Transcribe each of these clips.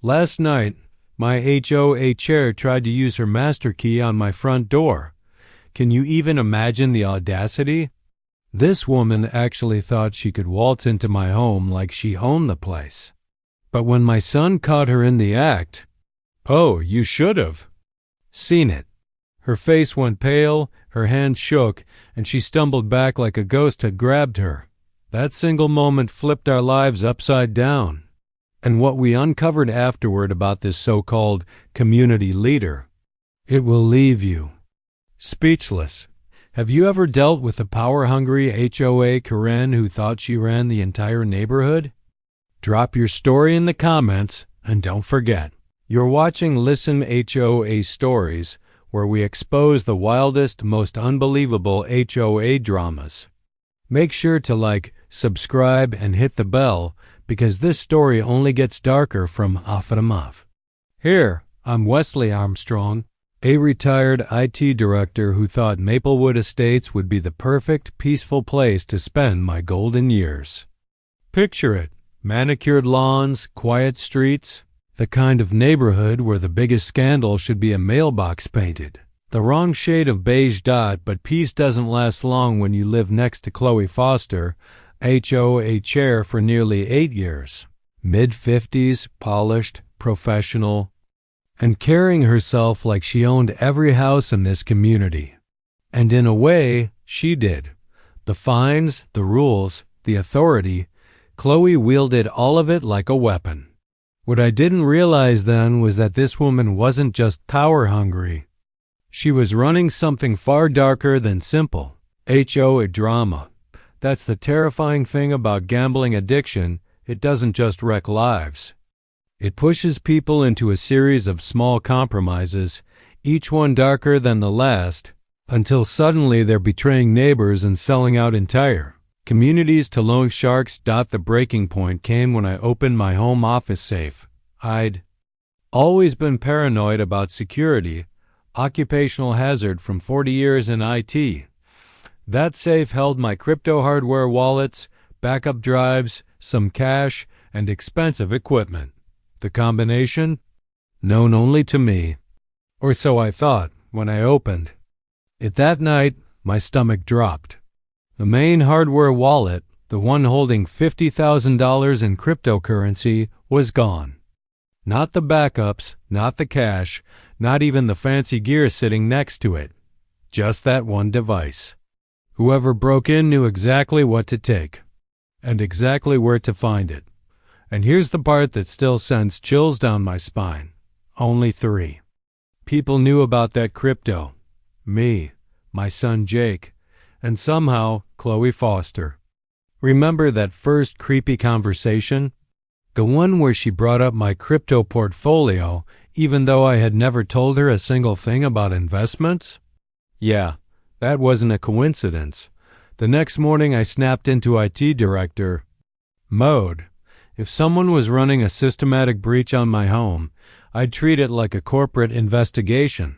Last night, my HOA chair tried to use her master key on my front door. Can you even imagine the audacity? This woman actually thought she could waltz into my home like she owned the place. But when my son caught her in the act, oh, you should have seen it. Her face went pale, her hands shook, and she stumbled back like a ghost had grabbed her. That single moment flipped our lives upside down. And what we uncovered afterward about this so-called community leader, it will leave you speechless. Have you ever dealt with a power-hungry HOA Karen who thought she ran the entire neighborhood? Drop your story in the comments, and don't forget, you're watching Listen HOA Stories, where we expose the wildest, most unbelievable HOA dramas. Make sure to like, subscribe, and hit the bell, because this story only gets darker from off and off. Here, I'm Wesley Armstrong, a retired IT director who thought Maplewood Estates would be the perfect, peaceful place to spend my golden years. Picture it, manicured lawns, quiet streets, the kind of neighborhood where the biggest scandal should be a mailbox painted. The wrong shade of beige dot, but peace doesn't last long when you live next to Chloe Foster, HOA chair for nearly 8 years. Mid-50s, polished, professional, and carrying herself like she owned every house in this community. And in a way, she did. The fines, the rules, the authority, Chloe wielded all of it like a weapon. What I didn't realize then was that this woman wasn't just power-hungry. She was running something far darker than simple HOA drama. That's the terrifying thing about gambling addiction. It doesn't just wreck lives. It pushes people into a series of small compromises, each one darker than the last, until suddenly they're betraying neighbors and selling out entire communities to loan sharks. The breaking point came when I opened my home office safe. I'd always been paranoid about security, occupational hazard from 40 years in IT. That safe held my crypto hardware wallets, backup drives, some cash, and expensive equipment. The combination? Known only to me. Or so I thought when I opened it that night. My stomach dropped. The main hardware wallet, the one holding $50,000 in cryptocurrency, was gone. Not the backups, not the cash, not even the fancy gear sitting next to it. Just that one device. Whoever broke in knew exactly what to take, and exactly where to find it. And here's the part that still sends chills down my spine. Only 3 people knew about that crypto. Me, my son Jake, and somehow Chloe Foster. Remember that first creepy conversation? The one where she brought up my crypto portfolio even though I had never told her a single thing about investments? Yeah, that wasn't a coincidence. The next morning I snapped into IT director mode. If someone was running a systematic breach on my home, I'd treat it like a corporate investigation.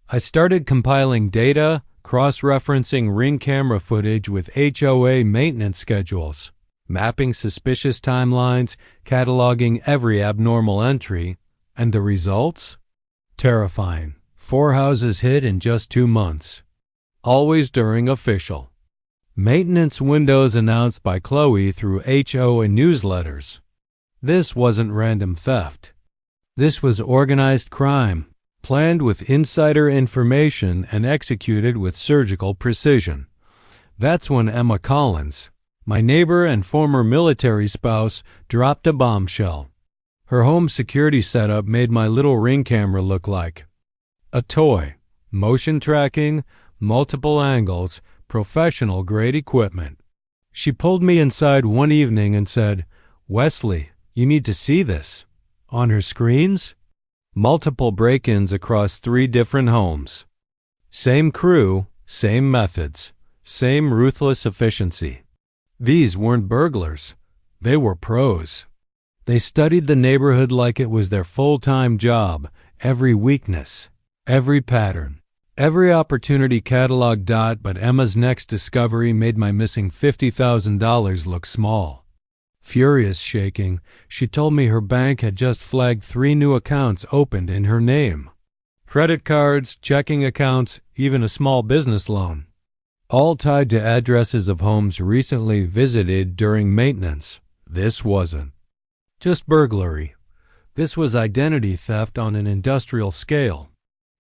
I started compiling data, cross-referencing Ring camera footage with HOA maintenance schedules, mapping suspicious timelines, cataloging every abnormal entry, and the results? Terrifying. 4 houses hit in just 2 months. Always during official maintenance windows announced by Chloe through HOA newsletters. This wasn't random theft. This was organized crime, planned with insider information and executed with surgical precision. That's when Emma Collins, my neighbor and former military spouse, dropped a bombshell. Her home security setup made my little Ring camera look like a toy. Motion tracking, multiple angles, professional-grade equipment. She pulled me inside one evening and said, "Wesley, you need to see this." On her screens, multiple break-ins across 3 different homes. Same crew, same methods, same ruthless efficiency. These weren't burglars. They were pros. They studied the neighborhood like it was their full-time job, every weakness, every pattern, every opportunity cataloged. But Emma's next discovery made my missing $50,000 look small. Furious, shaking, she told me her bank had just flagged 3 new accounts opened in her name. Credit cards, checking accounts, even a small business loan. All tied to addresses of homes recently visited during maintenance. This wasn't just burglary. This was identity theft on an industrial scale.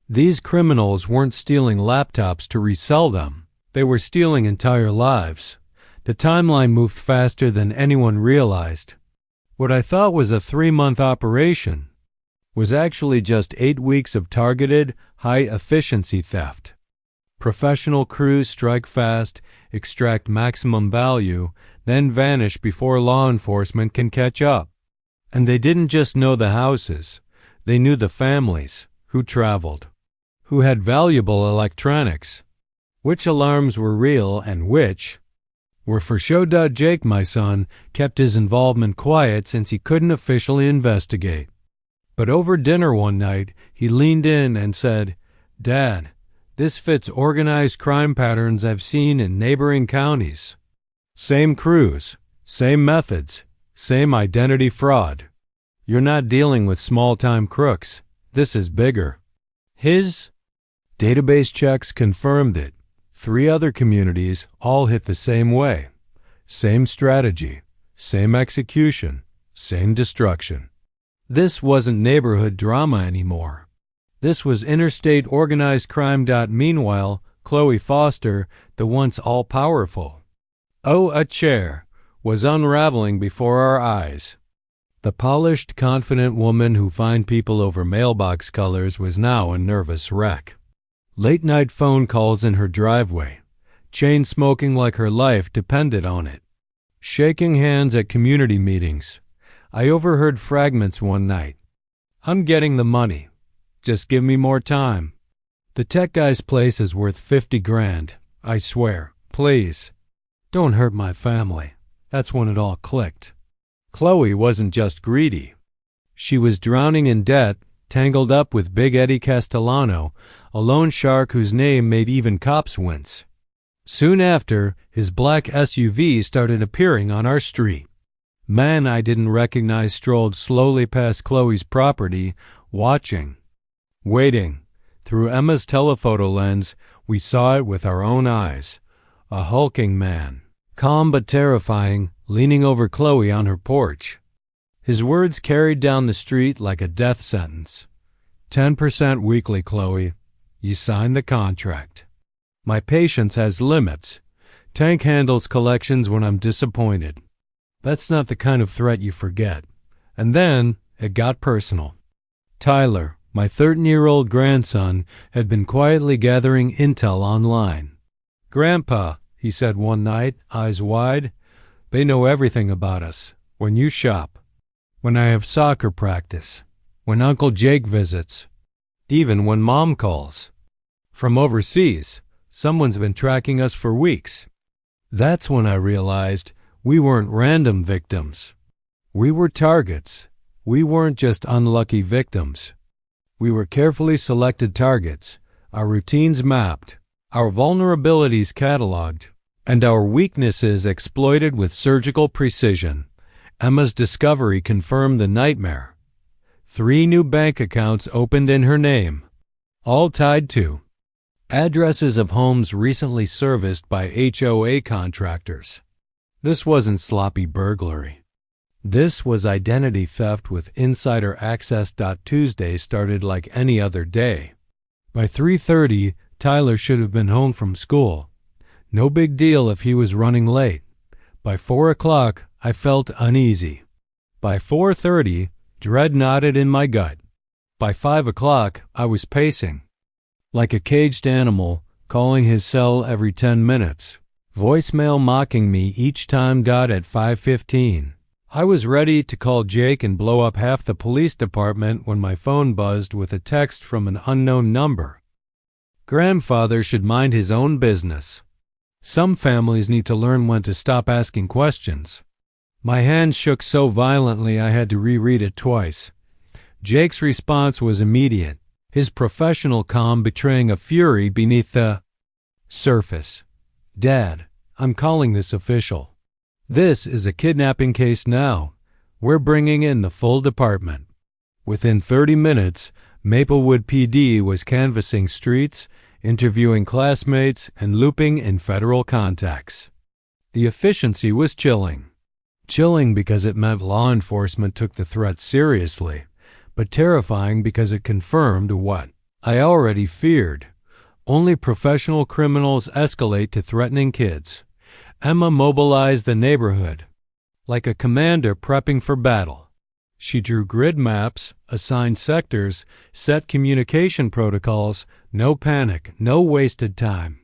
These criminals weren't stealing laptops to resell them. They were stealing entire lives. The timeline moved faster than anyone realized. What I thought was a 3-month operation was actually just 8 weeks of targeted, high-efficiency theft. Professional crews strike fast, extract maximum value, then vanish before law enforcement can catch up. And they didn't just know the houses. They knew the families, who traveled, who had valuable electronics, which alarms were real and which were for show. Jake, my son, kept his involvement quiet since he couldn't officially investigate. But over dinner one night, he leaned in and said, "Dad, this fits organized crime patterns I've seen in neighboring counties. Same crews, same methods, same identity fraud. You're not dealing with small-time crooks. This is bigger." His database checks confirmed it. 3 other communities all hit the same way. Same strategy, same execution, same destruction. This wasn't neighborhood drama anymore. This was interstate organized crime. Meanwhile, Chloe Foster, the once all-powerful HOA chair, was unraveling before our eyes. The polished, confident woman who fined people over mailbox colors was now a nervous wreck. Late-night phone calls in her driveway, chain smoking like her life depended on it. Shaking hands at community meetings. I overheard fragments one night. "I'm getting the money. Just give me more time. The tech guy's place is worth 50 grand. I swear. Please. Don't hurt my family." That's when it all clicked. Chloe wasn't just greedy. She was drowning in debt, tangled up with Big Eddie Castellano, a loan shark whose name made even cops wince. Soon after, his black SUV started appearing on our street. Men I didn't recognize strolled slowly past Chloe's property, watching, waiting. Through Emma's telephoto lens, we saw it with our own eyes. A hulking man, calm but terrifying, leaning over Chloe on her porch. His words carried down the street like a death sentence. 10% weekly, Chloe. You signed the contract. My patience has limits. Tank handles collections when I'm disappointed. That's not the kind of threat you forget. And then it got personal. Tyler, my 13-year-old grandson, had been quietly gathering intel online. "Grandpa," he said one night, eyes wide, "they know everything about us. When you shop, when I have soccer practice, when Uncle Jake visits, even when Mom calls. From overseas, someone's been tracking us for weeks." That's when I realized we weren't random victims. We were targets. We weren't just unlucky victims. We were carefully selected targets, our routines mapped, our vulnerabilities cataloged, and our weaknesses exploited with surgical precision. Emma's discovery confirmed the nightmare. 3 new bank accounts opened in her name, all tied to addresses of homes recently serviced by HOA contractors. This wasn't sloppy burglary. This was identity theft with insider access. Tuesday started like any other day. By 3:30, Tyler should have been home from school. No big deal if he was running late. By 4 o'clock, I felt uneasy. By 4:30, dread knotted in my gut. By 5 o'clock, I was pacing like a caged animal, calling his cell every 10 minutes. Voicemail mocking me each time. At 5:15, I was ready to call Jake and blow up half the police department when my phone buzzed with a text from an unknown number. Grandfather should mind his own business. Some families need to learn when to stop asking questions. My hand shook so violently I had to reread it twice. Jake's response was immediate, his professional calm betraying a fury beneath the surface. "Dad, I'm calling this official. This is a kidnapping case now. We're bringing in the full department. Within 30 minutes, Maplewood PD was canvassing streets, interviewing classmates, and looping in federal contacts. The efficiency was chilling. Chilling because it meant law enforcement took the threat seriously, but terrifying because it confirmed what I already feared. Only professional criminals escalate to threatening kids. Emma mobilized the neighborhood like a commander prepping for battle. She drew grid maps, assigned sectors, set communication protocols. No panic, no wasted time.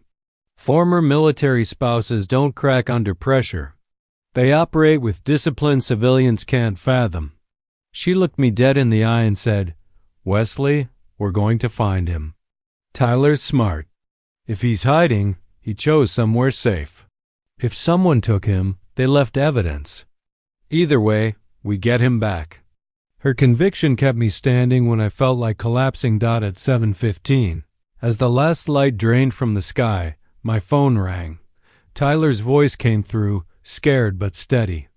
Former military spouses don't crack under pressure. They operate with discipline civilians can't fathom. She looked me dead in the eye and said, "Wesley, we're going to find him. Tyler's smart. If he's hiding, he chose somewhere safe. If someone took him, they left evidence. Either way, we get him back." Her conviction kept me standing when I felt like collapsing. At 7:15, as the last light drained from the sky, my phone rang. Tyler's voice came through, scared but steady.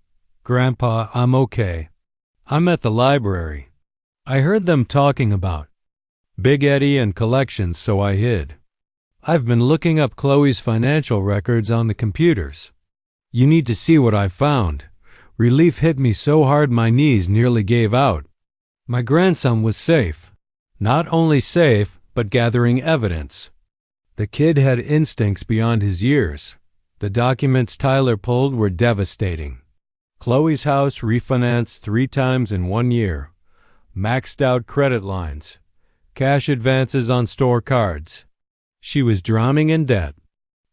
"Grandpa, I'm okay. I'm at the library. I heard them talking about Big Eddie and collections, so I hid. I've been looking up Chloe's financial records on the computers. You need to see what I found." Relief hit me so hard my knees nearly gave out. My grandson was safe. Not only safe, but gathering evidence. The kid had instincts beyond his years. The documents Tyler pulled were devastating. Chloe's house refinanced 3 times in 1 year. Maxed out credit lines. Cash advances on store cards. She was drowning in debt.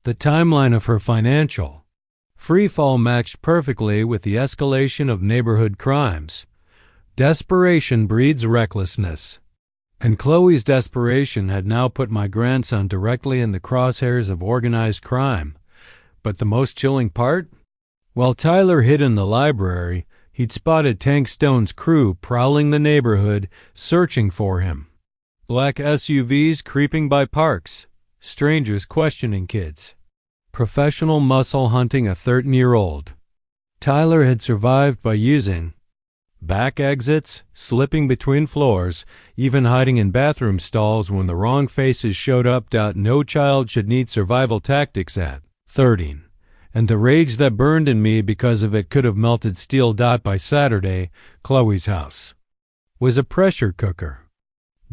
The timeline of her financial freefall matched perfectly with the escalation of neighborhood crimes. Desperation breeds recklessness. And Chloe's desperation had now put my grandson directly in the crosshairs of organized crime. But the most chilling part? While Tyler hid in the library, he'd spotted Tank Stone's crew prowling the neighborhood, searching for him. Black SUVs creeping by parks. Strangers questioning kids. Professional muscle hunting a 13-year-old. Tyler had survived by using back exits, slipping between floors, even hiding in bathroom stalls when the wrong faces showed up. No child should need survival tactics at 13. And the rage that burned in me because of it could have melted steel. By Saturday, Chloe's house was a pressure cooker.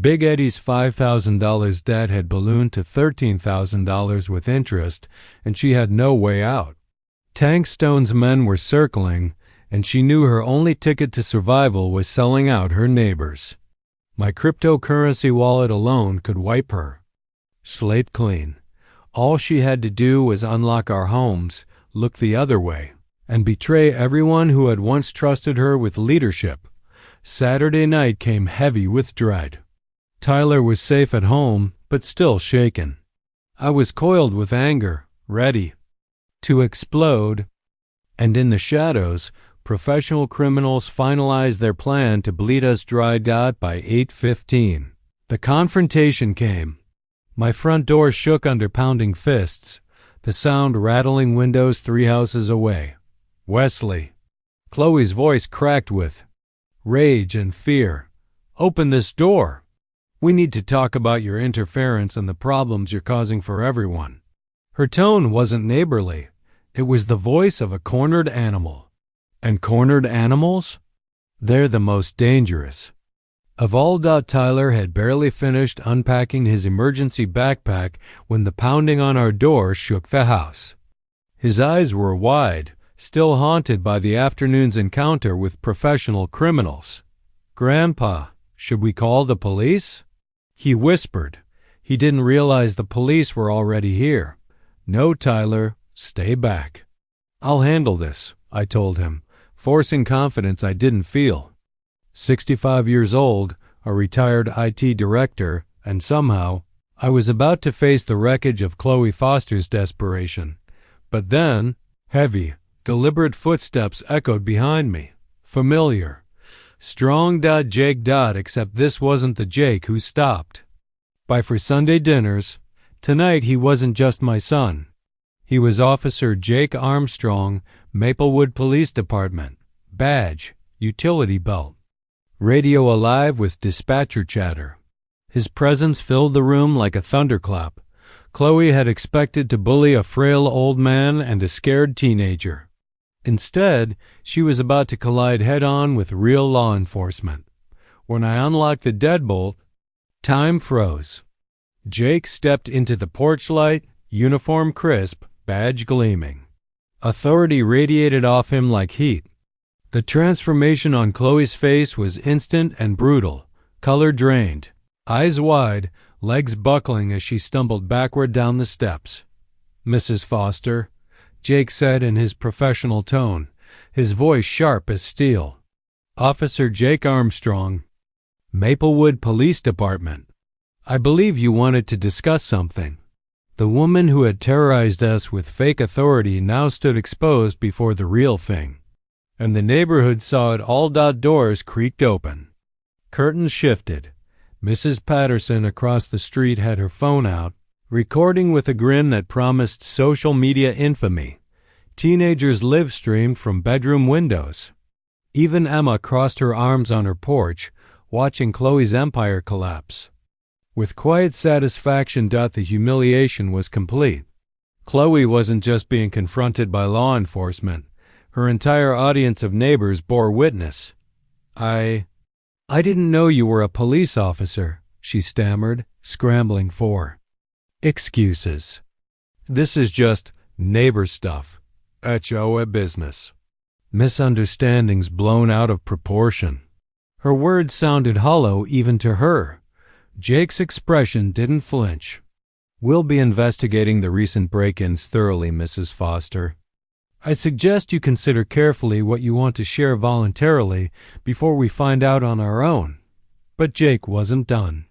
Big Eddie's $5,000 debt had ballooned to $13,000 with interest, and she had no way out. Tank Stone's men were circling, and she knew her only ticket to survival was selling out her neighbors. My cryptocurrency wallet alone could wipe her slate clean. All she had to do was unlock our homes, look the other way, and betray everyone who had once trusted her with leadership. Saturday night came heavy with dread. Tyler was safe at home, but still shaken. I was coiled with anger, ready to explode. And in the shadows, professional criminals finalized their plan to bleed us dry. By 8:15, the confrontation came. My front door shook under pounding fists, the sound rattling windows 3 houses away. "Wesley." Chloe's voice cracked with rage and fear. "Open this door. We need to talk about your interference and the problems you're causing for everyone." Her tone wasn't neighborly. It was the voice of a cornered animal. And cornered animals? They're the most dangerous of all. Tyler had barely finished unpacking his emergency backpack when the pounding on our door shook the house. His eyes were wide, still haunted by the afternoon's encounter with professional criminals. "Grandpa, should we call the police?" He whispered. He didn't realize the police were already here. "No, Tyler, stay back. I'll handle this," I told him, forcing confidence I didn't feel. 65 years old, a retired IT director, and somehow I was about to face the wreckage of Chloe Foster's desperation. But then, heavy, deliberate footsteps echoed behind me. Familiar. Strong. Jake. Except this wasn't the Jake who stopped by for Sunday dinners. Tonight he wasn't just my son. He was Officer Jake Armstrong, Maplewood Police Department. Badge. Utility belt. Radio alive with dispatcher chatter. His presence filled the room like a thunderclap. Chloe had expected to bully a frail old man and a scared teenager. Instead, she was about to collide head-on with real law enforcement. When I unlocked the deadbolt, time froze. Jake stepped into the porch light, uniform crisp, badge gleaming. Authority radiated off him like heat. The transformation on Chloe's face was instant and brutal, color drained, eyes wide, legs buckling as she stumbled backward down the steps. "Mrs. Foster," Jake said in his professional tone, his voice sharp as steel. "Officer Jake Armstrong, Maplewood Police Department. I believe you wanted to discuss something." The woman who had terrorized us with fake authority now stood exposed before the real thing, and the neighborhood saw it all. Doors creaked open. Curtains shifted. Mrs. Patterson across the street had her phone out, recording with a grin that promised social media infamy. Teenagers live-streamed from bedroom windows. Even Emma crossed her arms on her porch, watching Chloe's empire collapse. With quiet satisfaction, the humiliation was complete. Chloe wasn't just being confronted by law enforcement. Her entire audience of neighbors bore witness. I didn't know you were a police officer," she stammered, scrambling for excuses. "This is just neighbor stuff. HOA business." Misunderstandings blown out of proportion. Her words sounded hollow even to her. Jake's expression didn't flinch. "We'll be investigating the recent break-ins thoroughly, Mrs. Foster. I suggest you consider carefully what you want to share voluntarily before we find out on our own." But Jake wasn't done.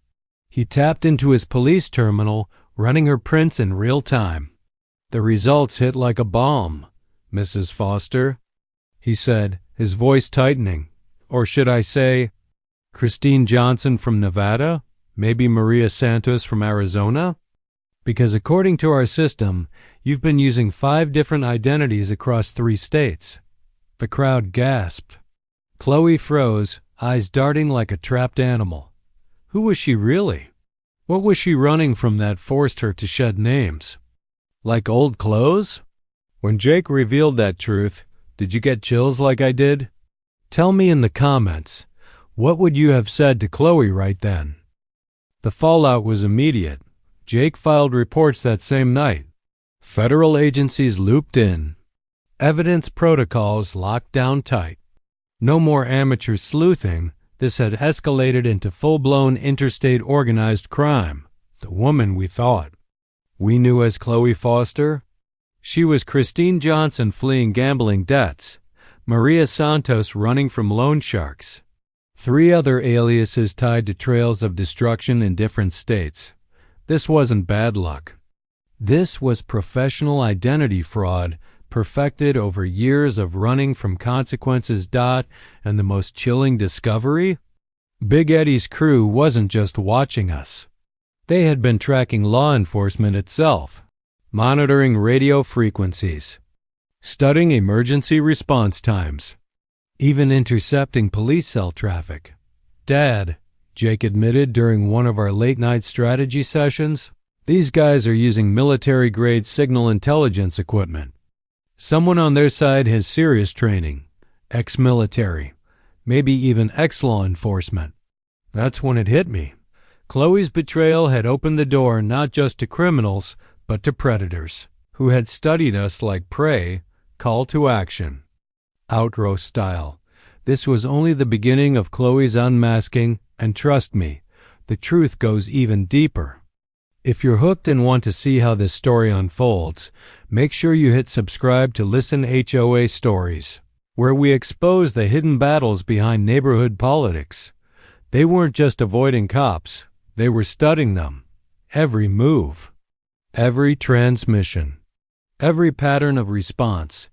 He tapped into his police terminal, running her prints in real time. "The results hit like a bomb, Mrs. Foster," he said, his voice tightening. "Or should I say, Christine Johnson from Nevada? Maybe Maria Santos from Arizona? Because according to our system, you've been using 5 different identities across 3 states. The crowd gasped. Chloe froze, eyes darting like a trapped animal. Who was she really? What was she running from that forced her to shed names? Like old clothes? When Jake revealed that truth, did you get chills like I did? Tell me in the comments, what would you have said to Chloe right then? The fallout was immediate. Jake filed reports that same night. Federal agencies looped in. Evidence protocols locked down tight. No more amateur sleuthing. This had escalated into full-blown interstate organized crime. The woman we thought we knew as Chloe Foster? She was Christine Johnson fleeing gambling debts. Maria Santos running from loan sharks. 3 other aliases tied to trails of destruction in different states. This wasn't bad luck. This was professional identity fraud perfected over years of running from consequences. And the most chilling discovery? Big Eddie's crew wasn't just watching us. They had been tracking law enforcement itself, monitoring radio frequencies, studying emergency response times, even intercepting police cell traffic. "Dad," Jake admitted during one of our late-night strategy sessions, "these guys are using military-grade signal intelligence equipment. Someone on their side has serious training, ex-military, maybe even ex-law enforcement." That's when it hit me. Chloe's betrayal had opened the door not just to criminals, but to predators, who had studied us like prey. Call to action. Outro style. This was only the beginning of Chloe's unmasking, and trust me, the truth goes even deeper. If you're hooked and want to see how this story unfolds, make sure you hit subscribe to Listen HOA Stories, where we expose the hidden battles behind neighborhood politics. They weren't just avoiding cops, they were studying them. Every move, every transmission, every pattern of response.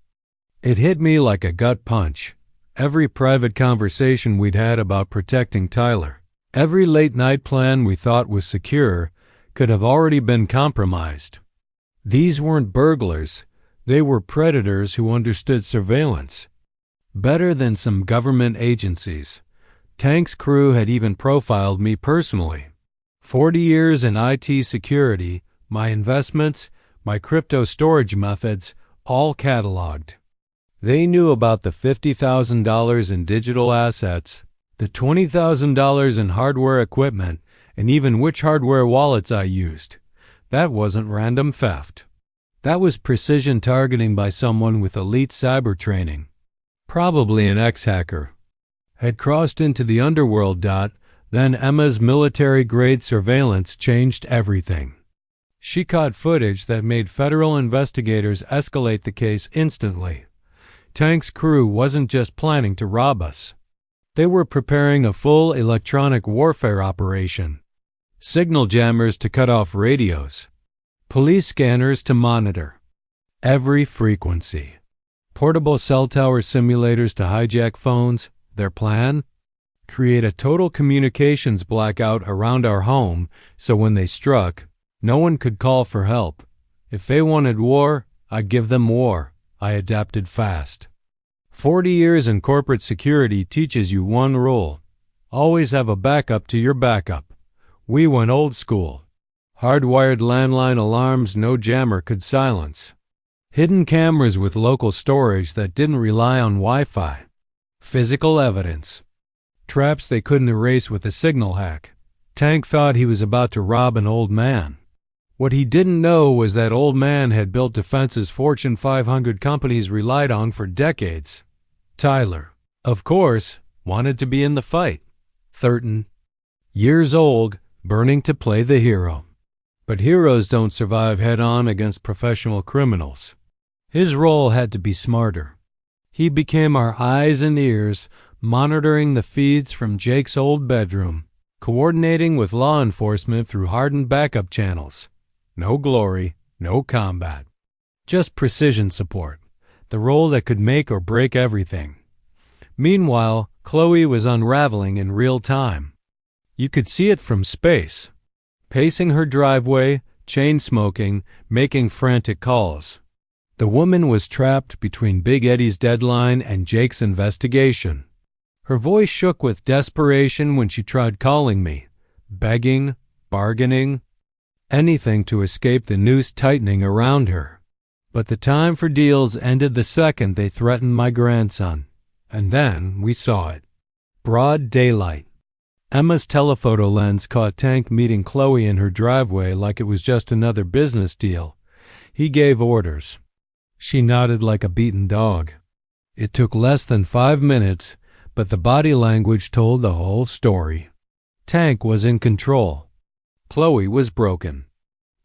It hit me like a gut punch. Every private conversation we'd had about protecting Tyler, every late-night plan we thought was secure, could have already been compromised. These weren't burglars. They were predators who understood surveillance better than some government agencies. Tank's crew had even profiled me personally. 40 years in IT security, my investments, my crypto storage methods, all cataloged. They knew about the $50,000 in digital assets, the $20,000 in hardware equipment, and even which hardware wallets I used. That wasn't random theft. That was precision targeting by someone with elite cyber training. Probably an ex-hacker. Had crossed into the underworld. Then Emma's military-grade surveillance changed everything. She caught footage that made federal investigators escalate the case instantly. Tank's crew wasn't just planning to rob us. They were preparing a full electronic warfare operation. Signal jammers to cut off radios. Police scanners to monitor every frequency. Portable cell tower simulators to hijack phones. Their plan? Create a total communications blackout around our home so when they struck, no one could call for help. If they wanted war, I'd give them war. I adapted fast. 40 years in corporate security teaches you one rule. Always have a backup to your backup. We went old school. Hardwired landline alarms no jammer could silence. Hidden cameras with local storage that didn't rely on Wi-Fi. Physical evidence. Traps they couldn't erase with a signal hack. Tank thought he was about to rob an old man. What he didn't know was that old man had built defenses Fortune 500 companies relied on for decades. Tyler, of course, wanted to be in the fight. 13 years old, burning to play the hero. But heroes don't survive head-on against professional criminals. His role had to be smarter. He became our eyes and ears, monitoring the feeds from Jake's old bedroom, coordinating with law enforcement through hardened backup channels. No glory, no combat. Just precision support, the role that could make or break everything. Meanwhile, Chloe was unraveling in real time. You could see it from space. Pacing her driveway, chain-smoking, making frantic calls. The woman was trapped between Big Eddie's deadline and Jake's investigation. Her voice shook with desperation when she tried calling me, begging, bargaining, anything to escape the noose tightening around her. But the time for deals ended the second they threatened my grandson. And then we saw it. Broad daylight. Emma's telephoto lens caught Tank meeting Chloe in her driveway like it was just another business deal. He gave orders. She nodded like a beaten dog. It took less than 5 minutes, but the body language told the whole story. Tank was in control. Chloe was broken.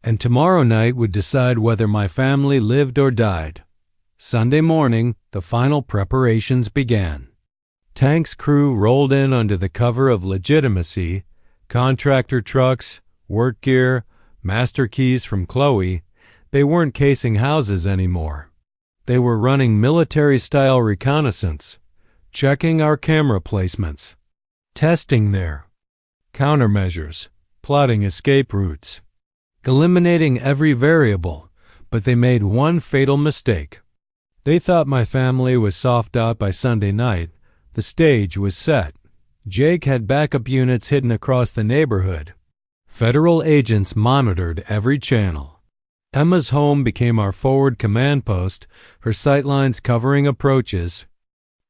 And tomorrow night would decide whether my family lived or died. Sunday morning, the final preparations began. Tank's crew rolled in under the cover of legitimacy, contractor trucks, work gear, master keys from Chloe. They weren't casing houses anymore. They were running military-style reconnaissance, checking our camera placements, testing their countermeasures, plotting escape routes, eliminating every variable, but they made one fatal mistake. They thought my family was soft out by Sunday night. The stage was set. Jake had backup units hidden across the neighborhood. Federal agents monitored every channel. Emma's home became our forward command post, her sightlines covering approaches.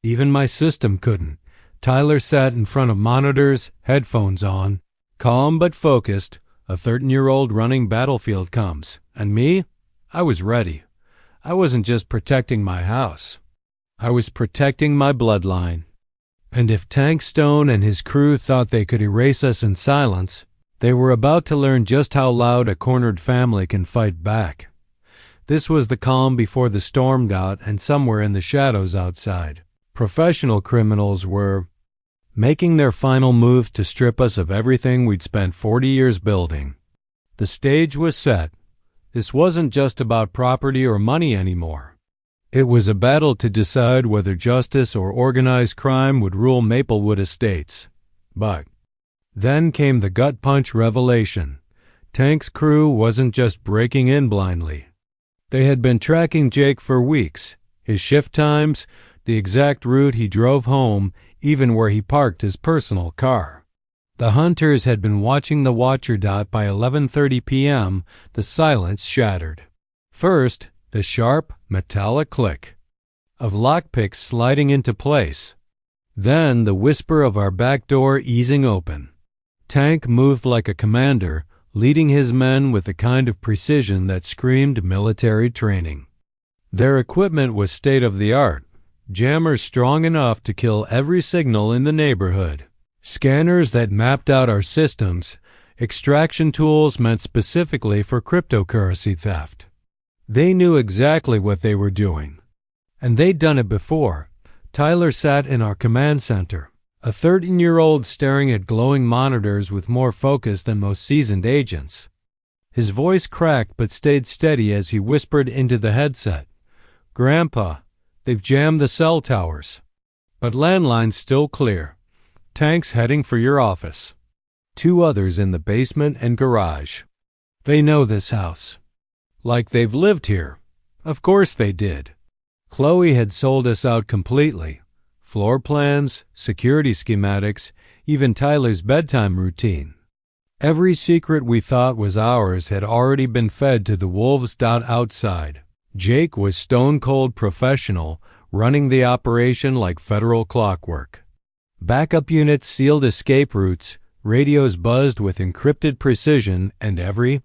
Even my system couldn't. Tyler sat in front of monitors, headphones on. Calm but focused, a 13-year-old running battlefield comes. And me? I was ready. I wasn't just protecting my house. I was protecting my bloodline. And if Tank Stone and his crew thought they could erase us in silence, they were about to learn just how loud a cornered family can fight back. This was the calm before the storm got, and somewhere in the shadows outside, professional criminals were making their final moves to strip us of everything we'd spent 40 years building. The stage was set. This wasn't just about property or money anymore. It was a battle to decide whether justice or organized crime would rule Maplewood Estates. But then came the gut punch revelation. Tank's crew wasn't just breaking in blindly. They had been tracking Jake for weeks, his shift times, the exact route he drove home, even where he parked his personal car. The hunters had been watching the watcher dot. By 11:30 p.m., the silence shattered. First, the sharp, metallic click of lockpicks sliding into place. Then the whisper of our back door easing open. Tank moved like a commander, leading his men with a kind of precision that screamed military training. Their equipment was state-of-the-art, jammers strong enough to kill every signal in the neighborhood, scanners that mapped out our systems, extraction tools meant specifically for cryptocurrency theft. They knew exactly what they were doing. And they'd done it before. Tyler sat in our command center, a 13-year-old staring at glowing monitors with more focus than most seasoned agents. His voice cracked but stayed steady as he whispered into the headset, "Grandpa, they've jammed the cell towers. But landline's still clear. Tank's heading for your office." 2 others in the basement and garage. They know this house. Like they've lived here. Of course they did. Chloe had sold us out completely. Floor plans, security schematics, even Tyler's bedtime routine. Every secret we thought was ours had already been fed to the wolves. Outside, Jake was stone-cold professional, running the operation like federal clockwork. Backup units sealed escape routes, radios buzzed with encrypted precision, and every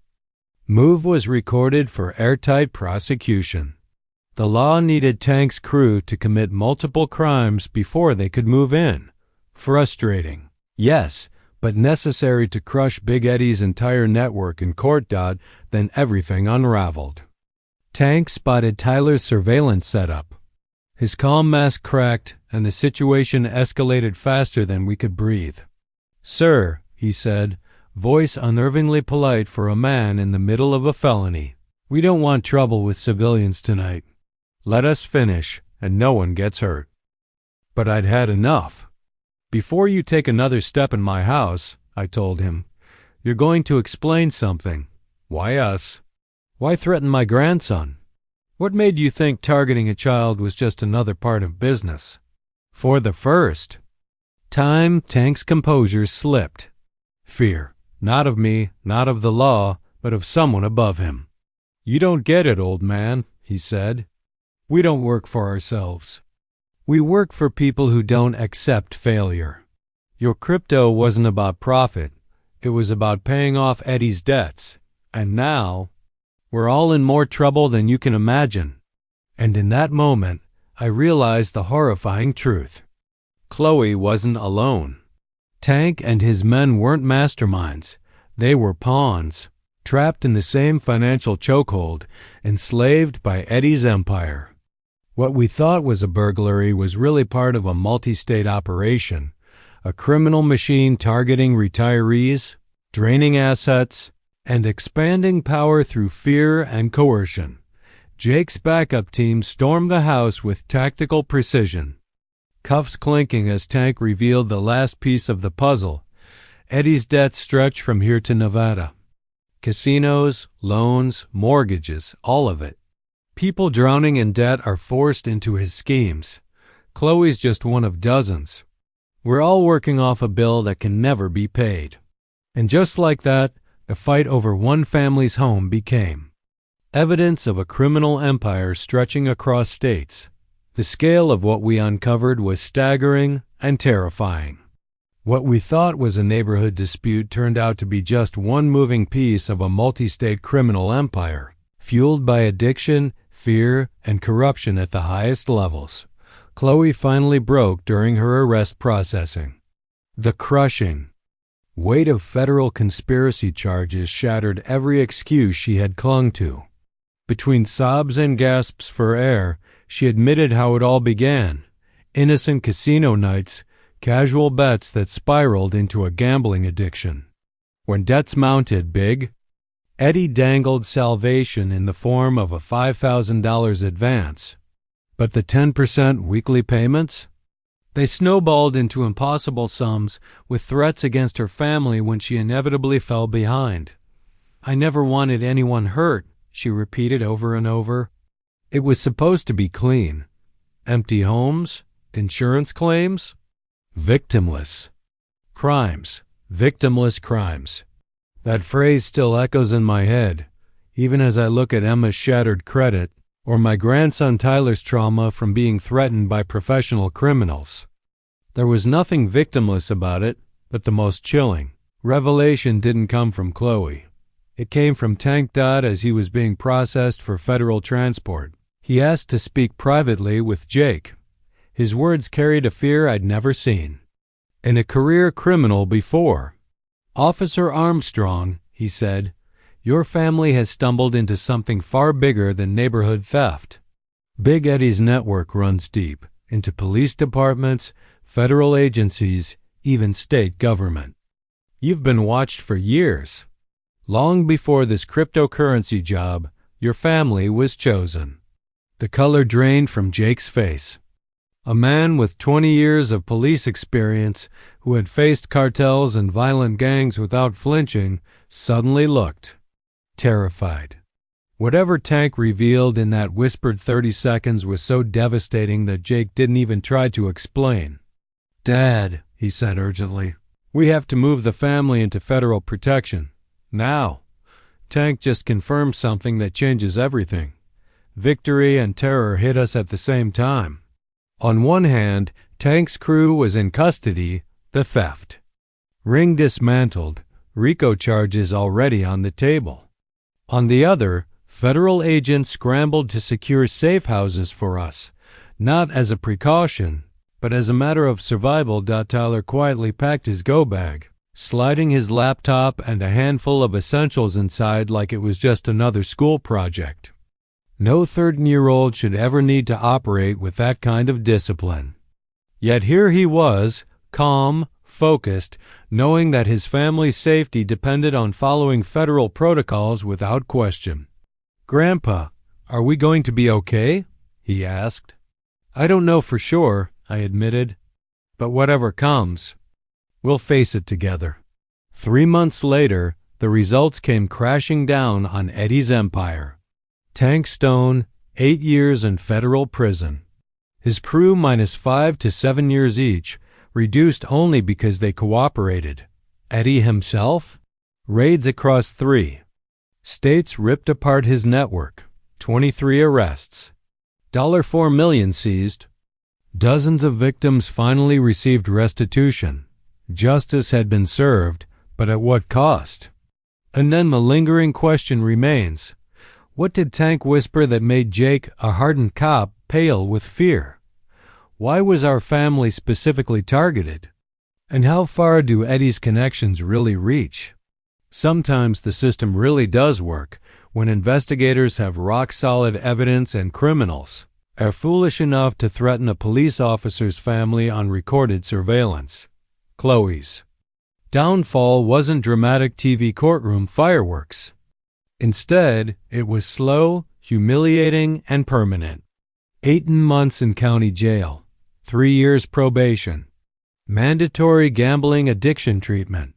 move was recorded for airtight prosecution. The law needed Tank's crew to commit multiple crimes before they could move in. Frustrating, yes, but necessary to crush Big Eddie's entire network in court. Then everything unraveled. Tank spotted Tyler's surveillance setup. His comm mask cracked, and the situation escalated faster than we could breathe. "Sir," he said, voice unnervingly polite for a man in the middle of a felony, "we don't want trouble with civilians tonight. Let us finish, and no one gets hurt." But I'd had enough. "Before you take another step in my house," I told him, "you're going to explain something. Why us? Why threaten my grandson? What made you think targeting a child was just another part of business?" For the first time, Tank's composure slipped. Fear, not of me, not of the law, but of someone above him. "You don't get it, old man," he said. "We don't work for ourselves. We work for people who don't accept failure. Your crypto wasn't about profit. It was about paying off Eddie's debts. And now, we're all in more trouble than you can imagine." And in that moment, I realized the horrifying truth. Chloe wasn't alone. Tank and his men weren't masterminds. They were pawns, trapped in the same financial chokehold, enslaved by Eddie's empire. What we thought was a burglary was really part of a multi-state operation, a criminal machine targeting retirees, draining assets, and expanding power through fear and coercion. Jake's backup team stormed the house with tactical precision. Cuffs clinking as Tank revealed the last piece of the puzzle. Eddie's debts stretch from here to Nevada. Casinos, loans, mortgages, all of it. People drowning in debt are forced into his schemes. Chloe's just one of dozens. We're all working off a bill that can never be paid. And just like that, the fight over one family's home became evidence of a criminal empire stretching across states. The scale of what we uncovered was staggering and terrifying. What we thought was a neighborhood dispute turned out to be just one moving piece of a multi-state criminal empire, fueled by addiction, fear, and corruption at the highest levels. Chloe finally broke during her arrest processing. The crushing weight of federal conspiracy charges shattered every excuse she had clung to. Between sobs and gasps for air, she admitted how it all began: innocent casino nights, casual bets that spiraled into a gambling addiction. When debts mounted big, Eddie dangled salvation in the form of a $5,000 advance. But the 10% weekly payments? They snowballed into impossible sums, with threats against her family when she inevitably fell behind. "I never wanted anyone hurt," she repeated over and over. It was supposed to be clean. Empty homes, insurance claims, victimless crimes, victimless crimes. That phrase still echoes in my head, even as I look at Emma's shattered credit or my grandson Tyler's trauma from being threatened by professional criminals. There was nothing victimless about it, but the most chilling revelation didn't come from Chloe. It came from Tank Dodd as he was being processed for federal transport. He asked to speak privately with Jake. His words carried a fear I'd never seen in a career criminal before. "Officer Armstrong," he said, "your family has stumbled into something far bigger than neighborhood theft. Big Eddie's network runs deep into police departments, federal agencies, even state government. You've been watched for years. Long before this cryptocurrency job, your family was chosen." The color drained from Jake's face. A man with 20 years of police experience who had faced cartels and violent gangs without flinching suddenly looked terrified. Whatever Tank revealed in that whispered 30 seconds was so devastating that Jake didn't even try to explain. "Dad," he said urgently, "we have to move the family into federal protection. Now." Tank just confirmed something that changes everything. Victory and terror hit us at the same time. On one hand, Tank's crew was in custody, the theft ring dismantled, RICO charges already on the table. On the other, federal agents scrambled to secure safe houses for us, not as a precaution, but as a matter of survival. Tyler quietly packed his go-bag, sliding his laptop and a handful of essentials inside like it was just another school project. No 13-year-old should ever need to operate with that kind of discipline. Yet here he was, calm, focused, knowing that his family's safety depended on following federal protocols without question. "Grandpa, are we going to be okay?" he asked. "I don't know for sure," I admitted, "but whatever comes, we'll face it together." 3 months later, the results came crashing down on Eddie's empire. Tank Stone, 8 years in federal prison. His crew -5 to 7 years each, reduced only because they cooperated. Eddie himself? Raids across 3 states ripped apart his network. 23 arrests. $4 million seized. Dozens of victims finally received restitution. Justice had been served, but at what cost? And then the lingering question remains. What did Tank whisper that made Jake, a hardened cop, pale with fear? Why was our family specifically targeted? And how far do Eddie's connections really reach? Sometimes the system really does work when investigators have rock-solid evidence and criminals are foolish enough to threaten a police officer's family on recorded surveillance. Chloe's downfall wasn't dramatic TV courtroom fireworks. Instead, it was slow, humiliating, and permanent. 18 months in county jail, 3 years probation, mandatory gambling addiction treatment,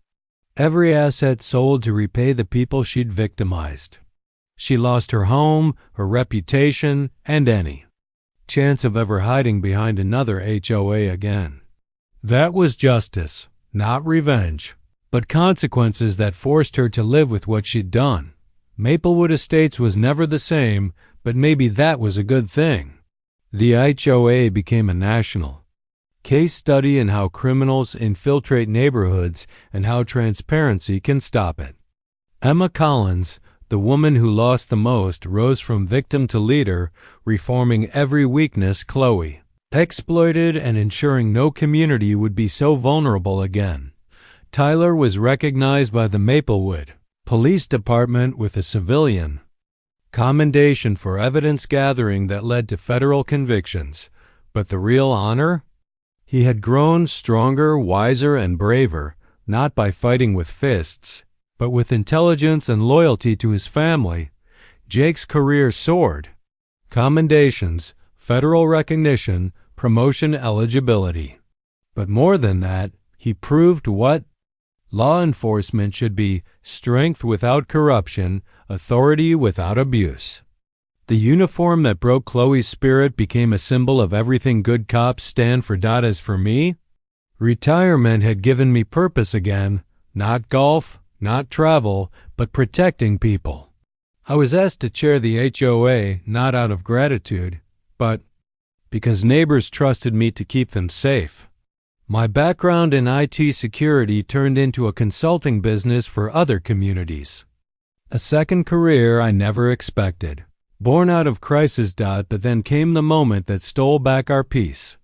every asset sold to repay the people she'd victimized. She lost her home, her reputation, and any chance of ever hiding behind another HOA again. That was justice, not revenge, but consequences that forced her to live with what she'd done. Maplewood Estates was never the same, but maybe that was a good thing. The HOA became a national case study in how criminals infiltrate neighborhoods and how transparency can stop it. Emma Collins, the woman who lost the most, rose from victim to leader, reforming every weakness Chloe exploited and ensuring no community would be so vulnerable again. Tyler was recognized by the Maplewood Police Department with a civilian commendation for evidence gathering that led to federal convictions. But the real honor? He had grown stronger, wiser, and braver, not by fighting with fists, but with intelligence and loyalty to his family. Jake's career soared. Commendations, federal recognition, promotion eligibility. But more than that, he proved what Law enforcement should be strength without corruption, authority without abuse. The uniform that broke Chloe's spirit became a symbol of everything good cops stand for. As for me, retirement had given me purpose again, not golf, not travel, but protecting people. I was asked to chair the HOA not out of gratitude, but because neighbors trusted me to keep them safe. My background in IT security turned into a consulting business for other communities. A second career I never expected. Born out of crisis. But then came the moment that stole back our peace.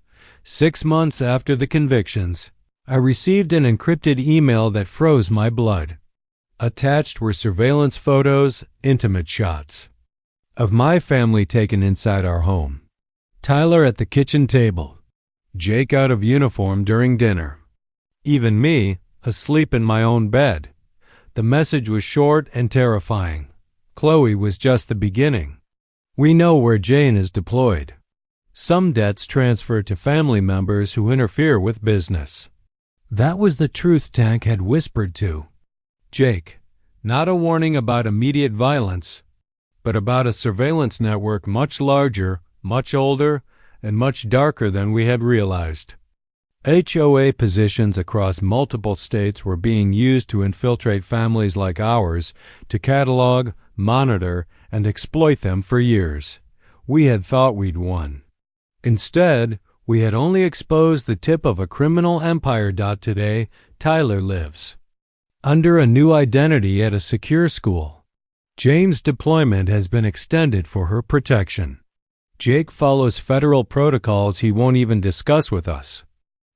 6 months after the convictions, I received an encrypted email that froze my blood. Attached were surveillance photos, intimate shots of my family taken inside our home. Tyler at the kitchen table, Jake out of uniform during dinner, even me asleep in my own bed. The message was short and terrifying. Chloe was just the beginning. We know where Jane is deployed. Some debts transfer to family members who interfere with business. That was the truth Tank had whispered to Jake. Not a warning about immediate violence, but about a surveillance network much larger, much older, and much darker than we had realized. HOA positions across multiple states were being used to infiltrate families like ours, to catalog, monitor, and exploit them for years. We had thought we'd won. Instead, we had only exposed the tip of a criminal empire. Today, Tyler lives under a new identity at a secure school. Jane's deployment has been extended for her protection. Jake follows federal protocols he won't even discuss with us.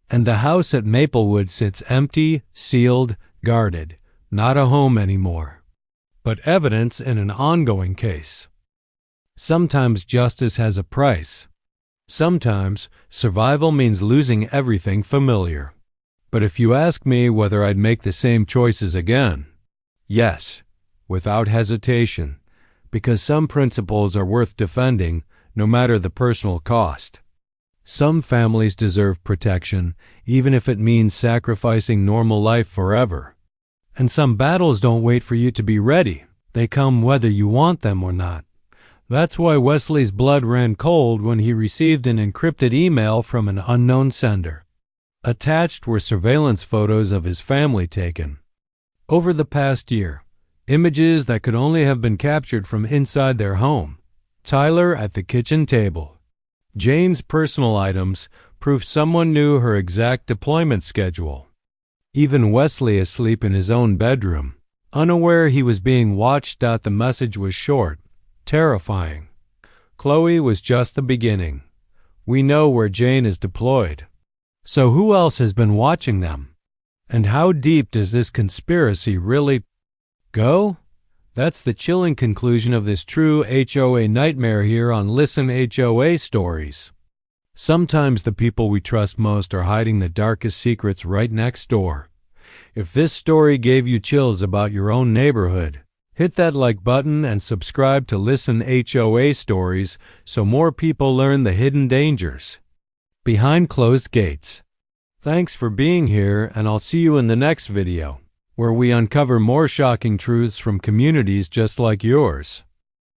And the house at Maplewood sits empty, sealed, guarded, not a home anymore, but evidence in an ongoing case. Sometimes justice has a price. Sometimes survival means losing everything familiar. But if you ask me whether I'd make the same choices again, yes, without hesitation, because some principles are worth defending no matter the personal cost. Some families deserve protection, even if it means sacrificing normal life forever. And some battles don't wait for you to be ready. They come whether you want them or not. That's why Wesley's blood ran cold when he received an encrypted email from an unknown sender. Attached were surveillance photos of his family taken. Over the past year, images that could only have been captured from inside their home. Tyler at the kitchen table. Jane's personal items, proof someone knew her exact deployment schedule. Even Wesley asleep in his own bedroom, unaware he was being watched. The message was short, terrifying. Chloe was just the beginning. We know where Jane is deployed. So who else has been watching them? And how deep does this conspiracy really go? That's the chilling conclusion of this true HOA nightmare here on Listen HOA Stories. Sometimes the people we trust most are hiding the darkest secrets right next door. If this story gave you chills about your own neighborhood, hit that like button and subscribe to Listen HOA Stories so more people learn the hidden dangers behind closed gates. Thanks for being here, and I'll see you in the next video, where we uncover more shocking truths from communities just like yours.